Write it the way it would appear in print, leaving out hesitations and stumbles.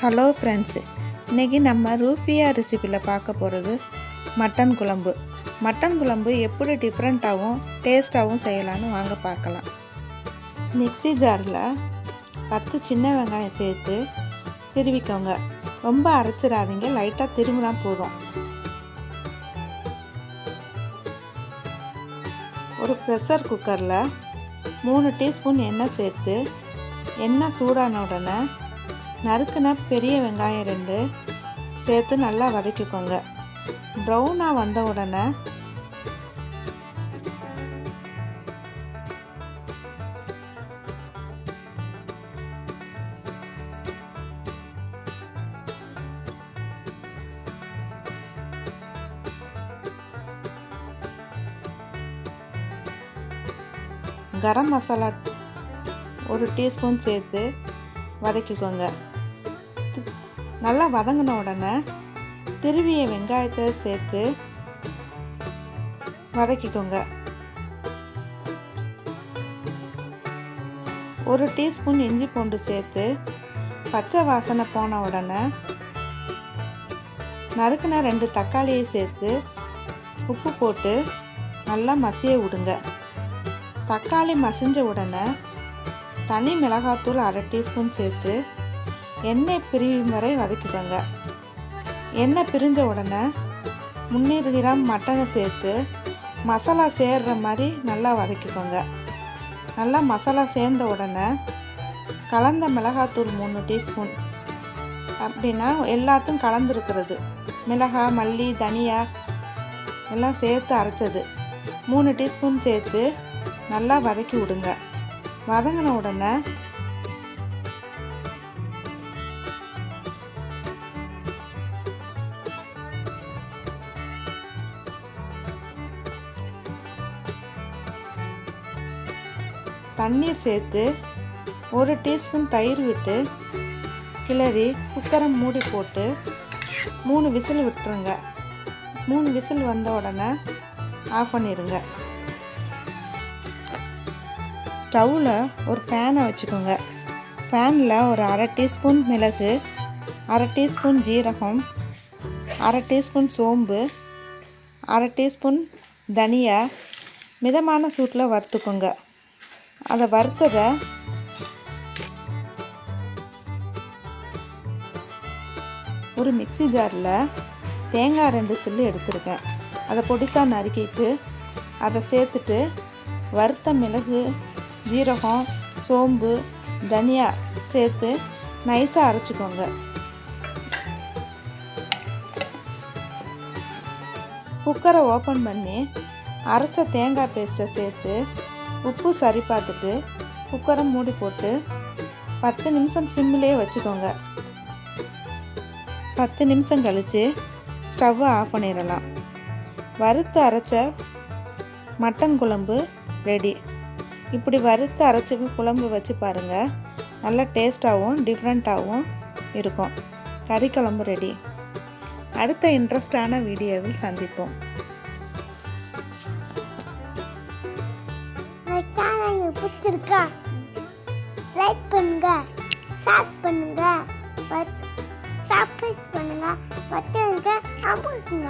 Hello friends, இன்றைக்கி நம்ம ரூஃபியா ரெசிப்பியில் பார்க்க போகிறது மட்டன் குழம்பு. மட்டன் குழம்பு எப்படி டிஃப்ரெண்ட்டாகவும் டேஸ்ட்டாகவும் செய்யலான்னு வாங்க பார்க்கலாம். மிக்ஸி ஜாரில் 10 சின்ன வெங்காயம் சேர்த்து திருவிக்கோங்க. ரொம்ப அரைச்சிடாதீங்க, லைட்டாக திரும்பினா போதும். ஒரு ப்ரெஷர் குக்கரில் 3 டீஸ்பூன் எண்ணெய் சேர்த்து எண்ணெய் சூடான உடனே நறுக்குன பெரிய வெங்காயம் 2 சேர்த்து நல்லா வதக்கிக்கோங்க. ப்ரௌனாக வந்த உடனே கரம் மசாலா 1 டீஸ்பூன் சேர்த்து வதக்கிக்கோங்க. நல்லா வதங்கின உடனே திருவிய வெங்காயத்தை சேர்த்து வதக்கிக்கோங்க. 1 டீஸ்பூன் இஞ்சி பூண்டு சேர்த்து பச்சை வாசனை போன உடனே நறுக்குன 2 தக்காளியை சேர்த்து உப்பு போட்டு நல்லா மசிய விடுங்க. தக்காளி மசிஞ்ச உடனே தனி மிளகாத்தூள் 1/2 டீஸ்பூன் சேர்த்து எண்ணெய் பிரியும் வரை வதக்கிக்கோங்க. எண்ணெய் பிரிஞ்ச உடனே 300 கிராம் மட்டனை சேர்த்து மசாலா சேர்கிற மாதிரி நல்லா வதக்கிக்கோங்க. நல்லா மசாலா சேர்ந்த உடனே கலந்த மிளகாத்தூள் 3 டீஸ்பூன், அப்படின்னா எல்லாத்தையும் கலந்துருக்கிறது, மிளகாய், மல்லி, தனியா எல்லாம் சேர்த்து அரைச்சது 3 டீஸ்பூன் சேர்த்து நல்லா வதக்கி விடுங்க. வதங்கின உடனே தண்ணீர் சேர்த்து 1 டீஸ்பூன் தயிர் விட்டு கிளறி குக்கரை மூடி போட்டு 3 விசில் விட்டுருங்க. 3 விசில் வந்த உடனே ஆஃப் பண்ணிடுங்க. ஸ்டவ்வில் ஒரு ஃபேனை வச்சுக்கோங்க. ஃபேனில் ஒரு 1/2 டீஸ்பூன் மிளகு, 1/2 டீஸ்பூன் ஜீரகம், 1/2 டீஸ்பூன் சோம்பு, 1/2 டீஸ்பூன் தனியா மிதமான சூட்டில் வறுத்துக்கோங்க. அதை வறுத்ததை ஒரு மிக்ஸி ஜாரில் தேங்காய் 2 சில்லு எடுத்துருக்கேன். அதை பொடிசாக நறுக்கிட்டு அதை சேர்த்துட்டு வறுத்த மிளகு, ஜீரகம், சோம்பு, தனியா சேர்த்து நைஸாக அரைச்சிக்கோங்க. குக்கரை ஓப்பன் பண்ணி அரைச்ச தேங்காய் பேஸ்ட்டை சேர்த்து உப்பு சரி பார்த்துட்டு குக்கரை மூடி போட்டு 10 நிமிஷம் சிம்மிலே வச்சுக்கோங்க. 10 நிமிஷம் கழித்து ஸ்டவ்வை ஆஃப் பண்ணிடலாம். வறுத்து அரைச்ச மட்டன் குழம்பு ரெடி. இப்படி வறுத்து அரைச்சி குழம்பு வச்சு பாருங்கள், நல்ல டேஸ்ட்டாகவும் டிஃப்ரெண்ட்டாகவும் இருக்கும். கறி குழம்பு ரெடி. அடுத்த இன்ட்ரெஸ்டான வீடியோவில் சந்திப்போம். பிடிச்சிருக்கா லைக் பண்ணுங்க, ஷேர் பண்ணுங்க, சப்ஸ்கிரைப் பண்ணுங்க, பட்டனுக்கு அமுக்குங்க.